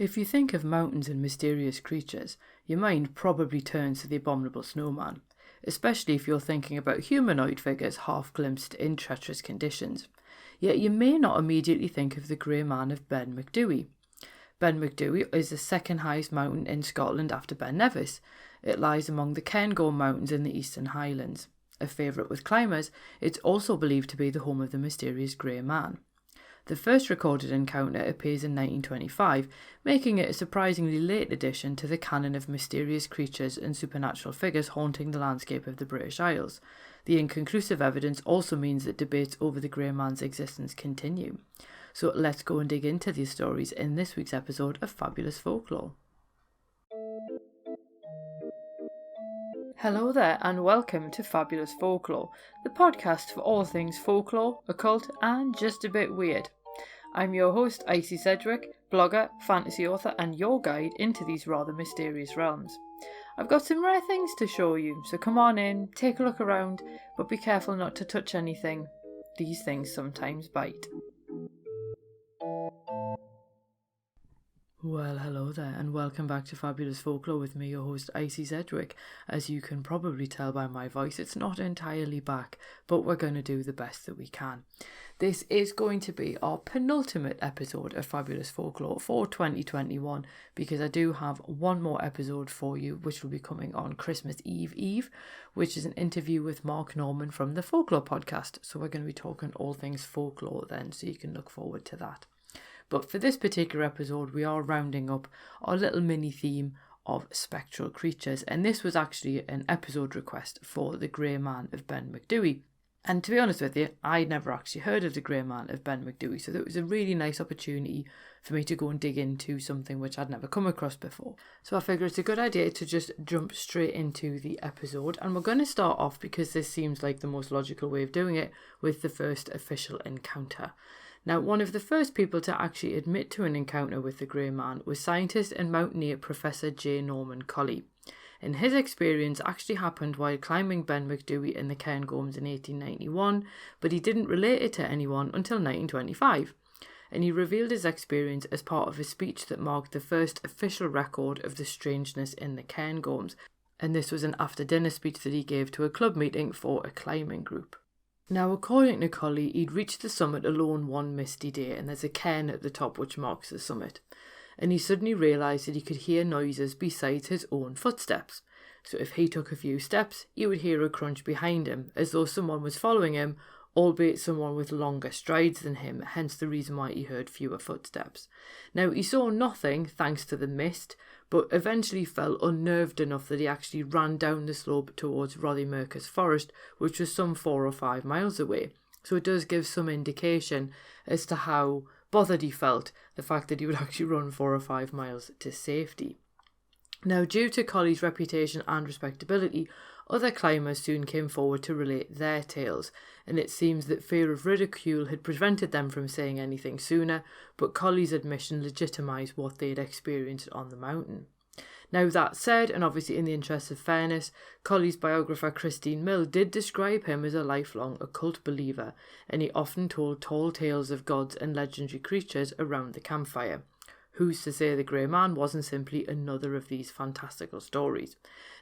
If you think of mountains and mysterious creatures, your mind probably turns to the abominable snowman, especially if you're thinking about humanoid figures half glimpsed in treacherous conditions. Yet you may not immediately think of the Grey Man of Ben Macdui. Ben Macdui is the second highest mountain in Scotland after Ben Nevis. It lies among the Cairngorms mountains in the Eastern Highlands. A favourite with climbers, it's also believed to be the home of the mysterious Grey Man. The first recorded encounter appears in 1925, making it a surprisingly late addition to the canon of mysterious creatures and supernatural figures haunting the landscape of the British Isles. The inconclusive evidence also means that debates over the Grey Man's existence continue. So let's go and dig into these stories in this week's episode of Fabulous Folklore. Hello there and welcome to Fabulous Folklore, the podcast for all things folklore, occult and just a bit weird. I'm your host Icy Sedgwick, blogger, fantasy author and your guide into these rather mysterious realms. I've got some rare things to show you, so come on in, take a look around, but be careful not to touch anything. These things sometimes bite. Well, hello there and welcome back to Fabulous Folklore with me, your host Icy Sedgwick. As you can probably tell by my voice, it's not entirely back, but we're going to do the best that we can. This is going to be our penultimate episode of Fabulous Folklore for 2021 because I do have one more episode for you which will be coming on Christmas Eve, which is an interview with Mark Norman from the Folklore podcast. So we're going to be talking all things folklore then, so you can look forward to that. But for this particular episode, we are rounding up our little mini theme of spectral creatures. And this was actually an episode request for the Grey Man of Ben Macdui. And to be honest with you, I'd never actually heard of the Grey Man of Ben Macdui. So it was a really nice opportunity for me to go and dig into something which I'd never come across before. So I figure it's a good idea to just jump straight into the episode. And we're going to start off, because this seems like the most logical way of doing it, with the first official encounter. Now, one of the first people to actually admit to an encounter with the Grey Man was scientist and mountaineer Professor J. Norman Colley. And his experience actually happened while climbing Ben Macdui in the Cairngorms in 1891, but he didn't relate it to anyone until 1925. And he revealed his experience as part of a speech that marked the first official record of the strangeness in the Cairngorms. And this was an after-dinner speech that he gave to a club meeting for a climbing group. Now, according to Colley, he'd reached the summit alone one misty day, and there's a cairn at the top which marks the summit. And he suddenly realised that he could hear noises besides his own footsteps. So if he took a few steps, he would hear a crunch behind him, as though someone was following him, albeit someone with longer strides than him, hence the reason why he heard fewer footsteps. Now, he saw nothing thanks to the mist, but eventually felt unnerved enough that he actually ran down the slope towards Rothiemurchus Forest, which was some 4 or 5 miles away. So it does give some indication as to how bothered he felt, the fact that he would actually run 4 or 5 miles to safety. Now, due to Colley's reputation and respectability, other climbers soon came forward to relate their tales, and it seems that fear of ridicule had prevented them from saying anything sooner, but Colley's admission legitimised what they had experienced on the mountain. Now, that said, and obviously in the interest of fairness, Colley's biographer Christine Mill did describe him as a lifelong occult believer, and he often told tall tales of gods and legendary creatures around the campfire. Who's to say the Grey Man wasn't simply another of these fantastical stories?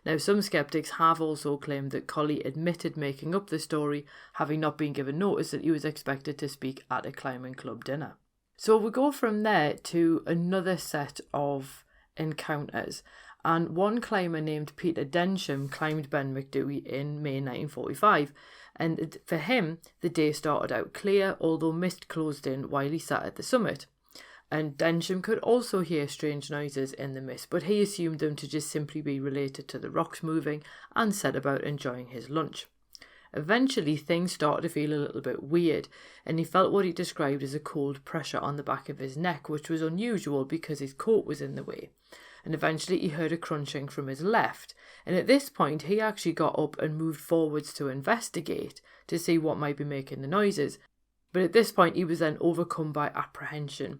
Now, some skeptics have also claimed that Colley admitted making up the story, having not been given notice that he was expected to speak at a climbing club dinner. So we go from there to another set of encounters, and one climber named Peter Densham climbed Ben Macdui in May 1945, and for him the day started out clear, although mist closed in while he sat at the summit. And Densham could also hear strange noises in the mist, but he assumed them to just simply be related to the rocks moving and set about enjoying his lunch. Eventually, things started to feel a little bit weird, and he felt what he described as a cold pressure on the back of his neck, which was unusual because his coat was in the way. And eventually he heard a crunching from his left, and at this point he actually got up and moved forwards to investigate to see what might be making the noises. But at this point he was then overcome by apprehension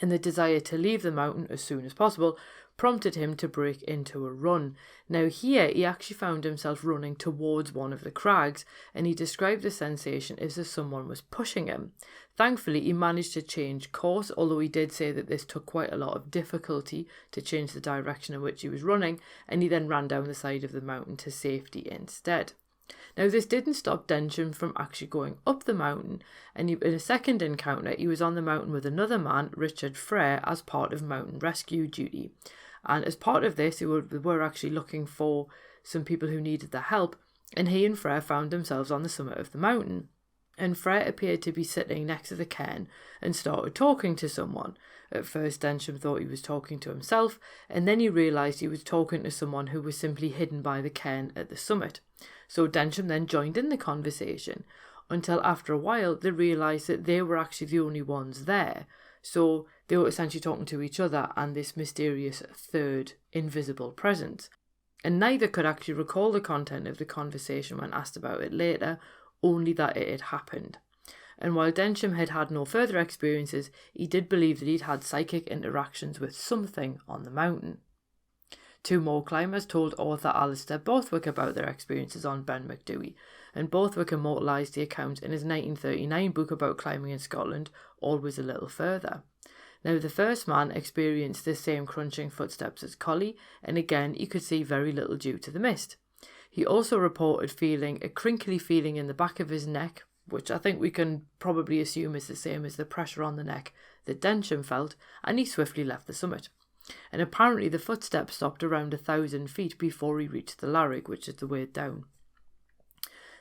and the desire to leave the mountain as soon as possible, prompted him to break into a run. Now here he actually found himself running towards one of the crags, and he described the sensation as if someone was pushing him. Thankfully he managed to change course, although he did say that this took quite a lot of difficulty to change the direction in which he was running, and he then ran down the side of the mountain to safety instead. Now this didn't stop Densham from actually going up the mountain, and in a second encounter he was on the mountain with another man, Richard Frere, as part of mountain rescue duty. And as part of this, they were actually looking for some people who needed their help, and he and Frere found themselves on the summit of the mountain. And Frere appeared to be sitting next to the cairn and started talking to someone. At first Densham thought he was talking to himself, and then he realised he was talking to someone who was simply hidden by the cairn at the summit. So Densham then joined in the conversation, until after a while they realised that they were actually the only ones there. So they were essentially talking to each other and this mysterious third invisible presence. And neither could actually recall the content of the conversation when asked about it later, only that it had happened. And while Densham had had no further experiences, he did believe that he'd had psychic interactions with something on the mountain. Two more climbers told author Alistair Borthwick about their experiences on Ben Macdui, and Borthwick immortalised the account in his 1939 book about climbing in Scotland, Always a Little Further. Now the first man experienced the same crunching footsteps as Colley, and again he could see very little due to the mist. He also reported feeling a crinkly feeling in the back of his neck, which I think we can probably assume is the same as the pressure on the neck that Densham felt, and he swiftly left the summit. And apparently the footsteps stopped around 1,000 feet before he reached the Larrig, which is the way down.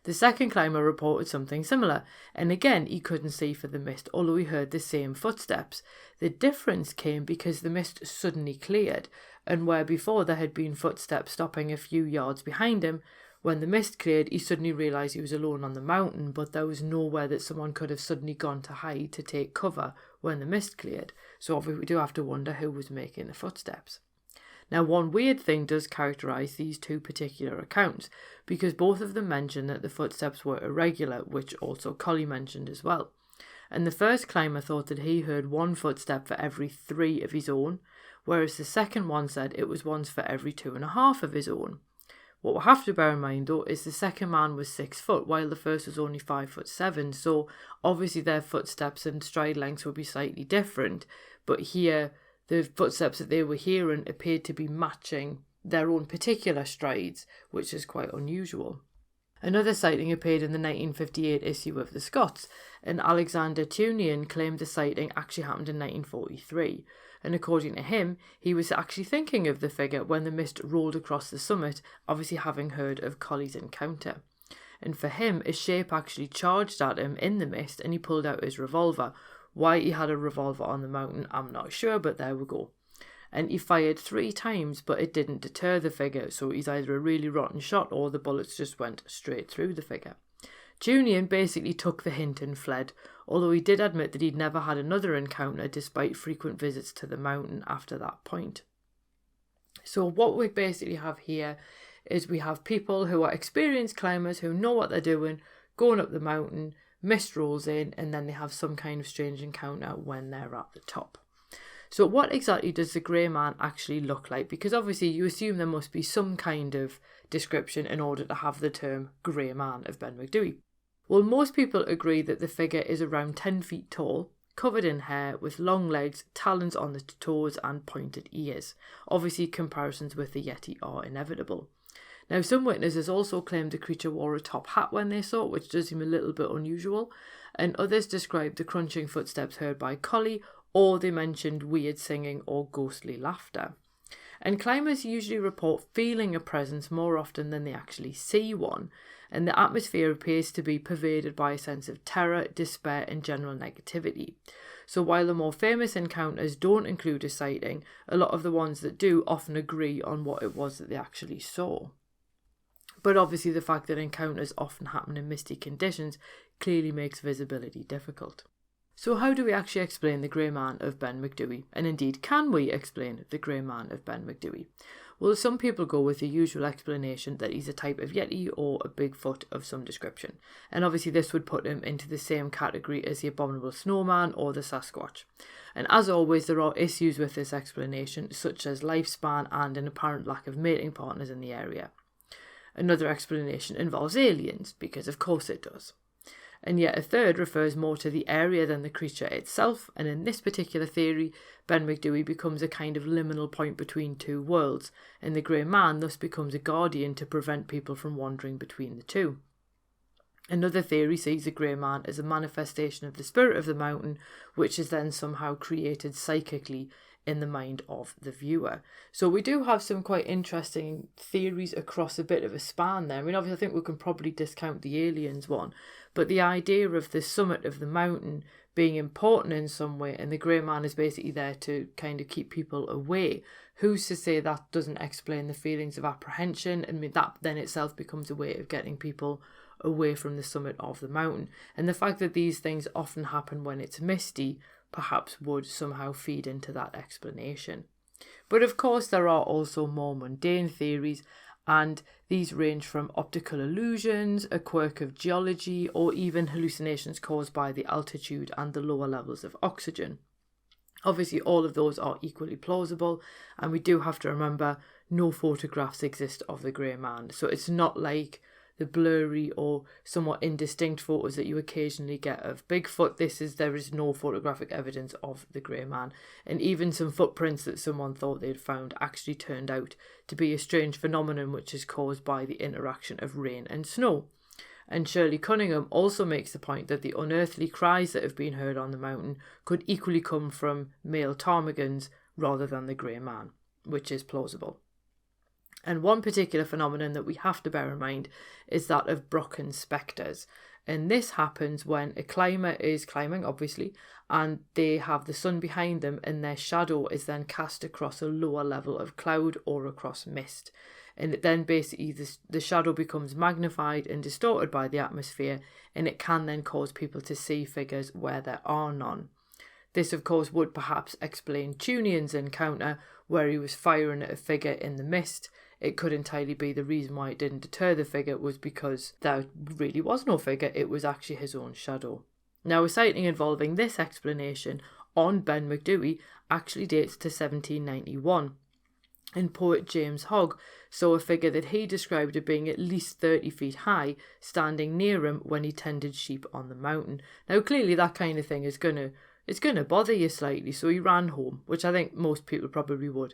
The second climber reported something similar, and again he couldn't see for the mist, although he heard the same footsteps. The difference came because the mist suddenly cleared, and where before there had been footsteps stopping a few yards behind him, when the mist cleared he suddenly realised he was alone on the mountain, but there was nowhere that someone could have suddenly gone to hide to take cover when the mist cleared. So obviously we do have to wonder who was making the footsteps. Now one weird thing does characterise these two particular accounts, because both of them mention that the footsteps were irregular, which also Colley mentioned as well. And the first climber thought that he heard one footstep for every 3 of his own, whereas the second one said it was once for every 2.5 of his own. What we'll have to bear in mind though is the second man was 6 foot, while the first was only 5'7", so obviously their footsteps and stride lengths would be slightly different, but here the footsteps that they were hearing appeared to be matching their own particular strides, which is quite unusual. Another sighting appeared in the 1958 issue of The Scots, and Alexander Tunian claimed the sighting actually happened in 1943. And according to him, he was actually thinking of the figure when the mist rolled across the summit, obviously having heard of Colley's encounter. And for him, a shape actually charged at him in the mist, and he pulled out his revolver. Why he had a revolver on the mountain, I'm not sure, but there we go. And he fired 3 times, but it didn't deter the figure, so he's either a really rotten shot or the bullets just went straight through the figure. Tunian basically took the hint and fled, although he did admit that he'd never had another encounter despite frequent visits to the mountain after that point. So what we basically have here is we have people who are experienced climbers who know what they're doing, going up the mountain, mist rolls in, and then they have some kind of strange encounter when they're at the top. So what exactly does the grey man actually look like? Because obviously you assume there must be some kind of description in order to have the term grey man of Ben Macdui. Well, most people agree that the figure is around 10 feet tall, covered in hair, with long legs, talons on the toes and pointed ears. Obviously comparisons with the yeti are inevitable. Now some witnesses also claimed the creature wore a top hat when they saw it, which does seem a little bit unusual, and others described the crunching footsteps heard by Colley, or they mentioned weird singing or ghostly laughter. And climbers usually report feeling a presence more often than they actually see one, and the atmosphere appears to be pervaded by a sense of terror, despair and general negativity. So while the more famous encounters don't include a sighting, a lot of the ones that do often agree on what it was that they actually saw. But obviously the fact that encounters often happen in misty conditions clearly makes visibility difficult. So how do we actually explain the grey man of Ben Macdui? And indeed, can we explain the grey man of Ben Macdui? Well, some people go with the usual explanation that he's a type of yeti or a Bigfoot of some description. And obviously this would put him into the same category as the abominable snowman or the Sasquatch. And as always, there are issues with this explanation, such as lifespan and an apparent lack of mating partners in the area. Another explanation involves aliens, because of course it does. And yet a third refers more to the area than the creature itself, and in this particular theory, Ben Macdui becomes a kind of liminal point between two worlds, and the Grey Man thus becomes a guardian to prevent people from wandering between the two. Another theory sees the Grey Man as a manifestation of the spirit of the mountain, which is then somehow created psychically in the mind of the viewer. So we do have some quite interesting theories across a bit of a span there. I mean, obviously I think we can probably discount the aliens one, but the idea of the summit of the mountain being important in some way, and the Grey Man is basically there to kind of keep people away. Who's to say that doesn't explain the feelings of apprehension? I mean, that then itself becomes a way of getting people away from the summit of the mountain. And the fact that these things often happen when it's misty perhaps would somehow feed into that explanation. But of course there are also more mundane theories, and these range from optical illusions, a quirk of geology, or even hallucinations caused by the altitude and the lower levels of oxygen. Obviously all of those are equally plausible, and we do have to remember no photographs exist of the Grey Man, so it's not like the blurry or somewhat indistinct photos that you occasionally get of Bigfoot. There is no photographic evidence of the Grey Man, and even some footprints that someone thought they'd found actually turned out to be a strange phenomenon which is caused by the interaction of rain and snow. And Shirley Cunningham also makes the point that the unearthly cries that have been heard on the mountain could equally come from male ptarmigans rather than the Grey Man, which is plausible. And one particular phenomenon that we have to bear in mind is that of Brocken specters. And this happens when a climber is climbing, obviously, and they have the sun behind them, and their shadow is then cast across a lower level of cloud or across mist. And then basically the shadow becomes magnified and distorted by the atmosphere, and it can then cause people to see figures where there are none. This, of course, would perhaps explain Tunian's encounter, where he was firing at a figure in the mist. It could entirely be the reason why it didn't deter the figure was because there really was no figure, it was actually his own shadow. Now, a sighting involving this explanation on Ben Macdui actually dates to 1791. And poet James Hogg saw a figure that he described as being at least 30 feet high, standing near him when he tended sheep on the mountain. Now, clearly that kind of thing is going to bother you slightly, so he ran home, which I think most people probably would.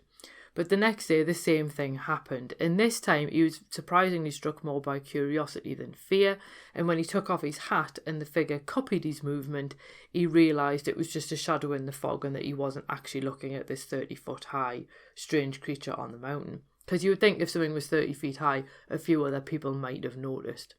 But the next day, the same thing happened. And this time, he was surprisingly struck more by curiosity than fear. And when he took off his hat and the figure copied his movement, he realised it was just a shadow in the fog and that he wasn't actually looking at this 30-foot high, strange creature on the mountain. Because you would think if something was 30 feet high, a few other people might have noticed.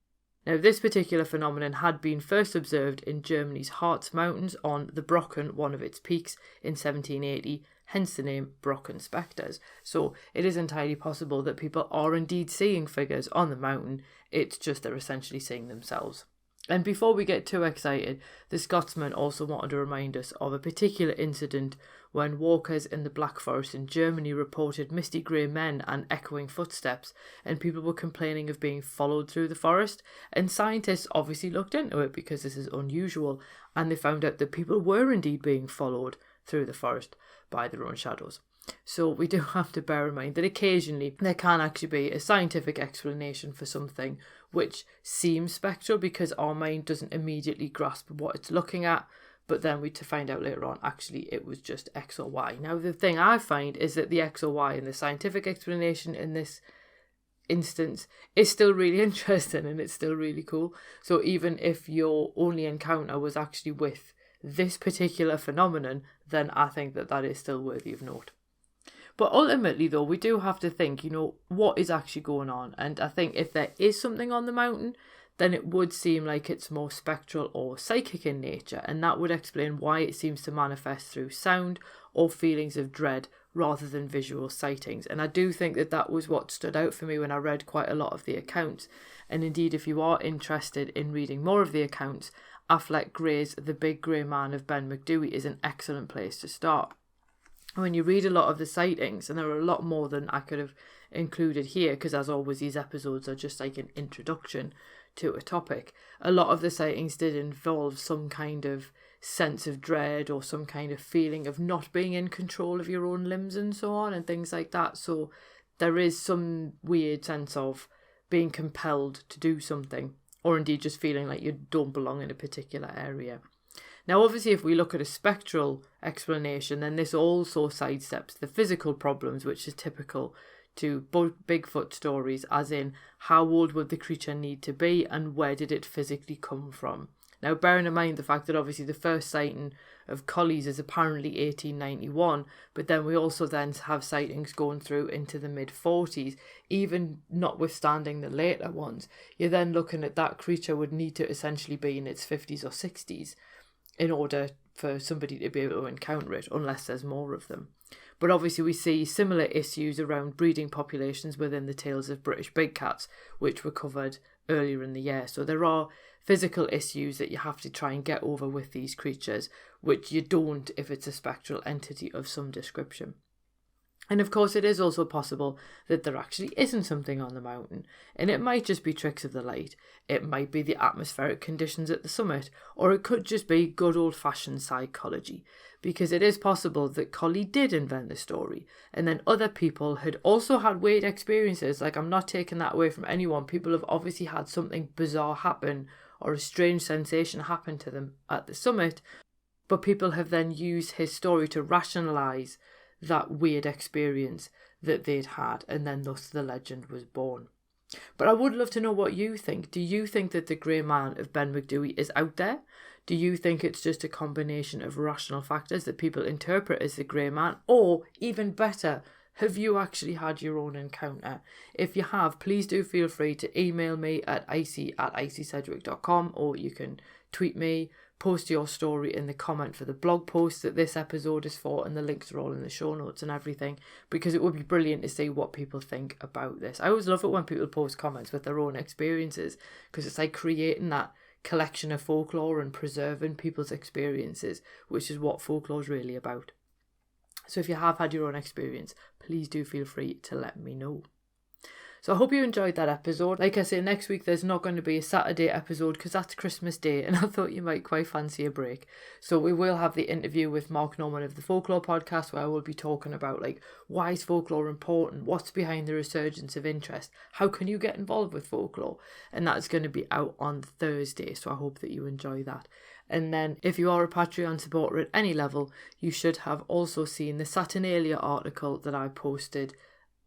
Now, this particular phenomenon had been first observed in Germany's Harz Mountains on the Brocken, one of its peaks, in 1780, hence the name Brocken Specters. So it is entirely possible that people are indeed seeing figures on the mountain, it's just they're essentially seeing themselves. And before we get too excited, the Scotsman also wanted to remind us of a particular incident when walkers in the Black Forest in Germany reported misty grey men and echoing footsteps, and people were complaining of being followed through the forest. And scientists obviously looked into it because this is unusual, and they found out that people were indeed being followed through the forest by their own shadows. So we do have to bear in mind that occasionally there can actually be a scientific explanation for something which seems spectral because our mind doesn't immediately grasp what it's looking at, but then we to find out later on actually it was just X or Y. Now the thing I find is that the X or Y and the scientific explanation in this instance is still really interesting and it's still really cool. So even if your only encounter was actually with this particular phenomenon, then I think that is still worthy of note. But ultimately, though, we do have to think, what is actually going on? And I think if there is something on the mountain, then it would seem like it's more spectral or psychic in nature. And that would explain why it seems to manifest through sound or feelings of dread rather than visual sightings. And I do think that was what stood out for me when I read quite a lot of the accounts. And indeed, if you are interested in reading more of the accounts, Affleck Gray's The Big Grey Man of Ben Macdui is an excellent place to start. When you read a lot of the sightings, and there are a lot more than I could have included here, because as always these episodes are just like an introduction to a topic, a lot of the sightings did involve some kind of sense of dread or some kind of feeling of not being in control of your own limbs and so on and things like that. So there is some weird sense of being compelled to do something, or indeed just feeling like you don't belong in a particular area. Now, obviously, if we look at a spectral explanation, then this also sidesteps the physical problems, which is typical to Bigfoot stories, as in how old would the creature need to be and where did it physically come from. Now, bearing in mind the fact that obviously the first sighting of collies is apparently 1891, but then we also then have sightings going through into the mid-40s, even notwithstanding the later ones. You're then looking at that creature would need to essentially be in its 50s or 60s in order for somebody to be able to encounter it, unless there's more of them. But obviously we see similar issues around breeding populations within the tales of British big cats, which were covered earlier in the year. So there are physical issues that you have to try and get over with these creatures, which you don't if it's a spectral entity of some description. And of course, it is also possible that there actually isn't something on the mountain, and it might just be tricks of the light. It might be the atmospheric conditions at the summit, or it could just be good old-fashioned psychology, because it is possible that Collie did invent the story, and then other people had also had weird experiences. Like, I'm not taking that away from anyone. People have obviously had something bizarre happen, or a strange sensation happen to them at the summit, but people have then used his story to rationalise that weird experience that they'd had, and then thus the legend was born. But I would love to know what you think. Do you think that the Grey Man of Ben Macdui is out there? Do you think it's just a combination of rational factors that people interpret as the Grey Man? Or, even better, have you actually had your own encounter? If you have, please do feel free to email me at icy@icysedgwick.com, or you can tweet me, post your story in the comment for the blog post that this episode is for, and the links are all in the show notes and everything, because it would be brilliant to see what people think about this. I always love it when people post comments with their own experiences, because it's like creating that collection of folklore and preserving people's experiences, which is what folklore is really about. So if you have had your own experience, please do feel free to let me know. So I hope you enjoyed that episode. Like I say, next week there's not going to be a Saturday episode because that's Christmas Day, and I thought you might quite fancy a break. So we will have the interview with Mark Norman of the Folklore podcast, where I will be talking about like, why is folklore important? What's behind the resurgence of interest? How can you get involved with folklore? And that's going to be out on Thursday, so I hope that you enjoy that. And then if you are a Patreon supporter at any level, you should have also seen the Saturnalia article that I posted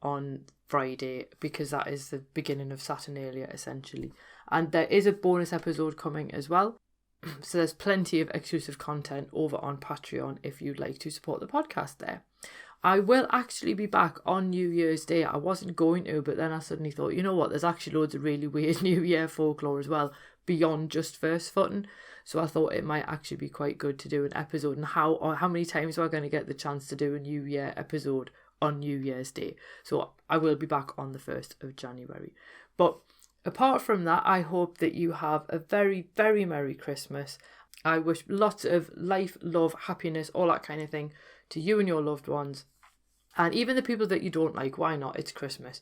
on Friday, because that is the beginning of Saturnalia essentially. And there is a bonus episode coming as well. So there's plenty of exclusive content over on Patreon if you'd like to support the podcast there. I will actually be back on New Year's Day. I wasn't going to, but then I suddenly thought, you know what, there's actually loads of really weird New Year folklore as well, beyond just first footing. So I thought it might actually be quite good to do an episode. And how many times am I going to get the chance to do a New Year episode on New Year's Day? So I will be back on the 1st of January. But apart from that, I hope that you have a very, very Merry Christmas. I wish lots of life, love, happiness, all that kind of thing to you and your loved ones. And even the people that you don't like, why not? It's Christmas.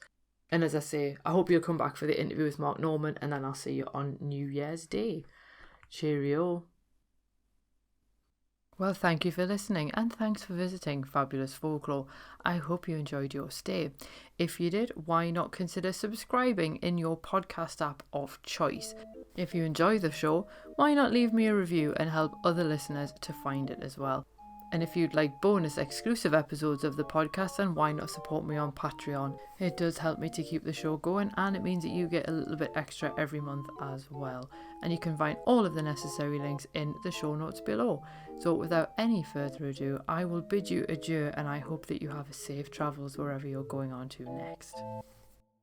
And as I say, I hope you'll come back for the interview with Mark Norman, and then I'll see you on New Year's Day. Cheerio. Well, thank you for listening, and thanks for visiting Fabulous Folklore. I hope you enjoyed your stay. If you did, why not consider subscribing in your podcast app of choice? If you enjoy the show, why not leave me a review and help other listeners to find it as well? And if you'd like bonus exclusive episodes of the podcast, then why not support me on Patreon? It does help me to keep the show going, and it means that you get a little bit extra every month as well. And you can find all of the necessary links in the show notes below. So without any further ado, I will bid you adieu, and I hope that you have safe travels wherever you're going on to next.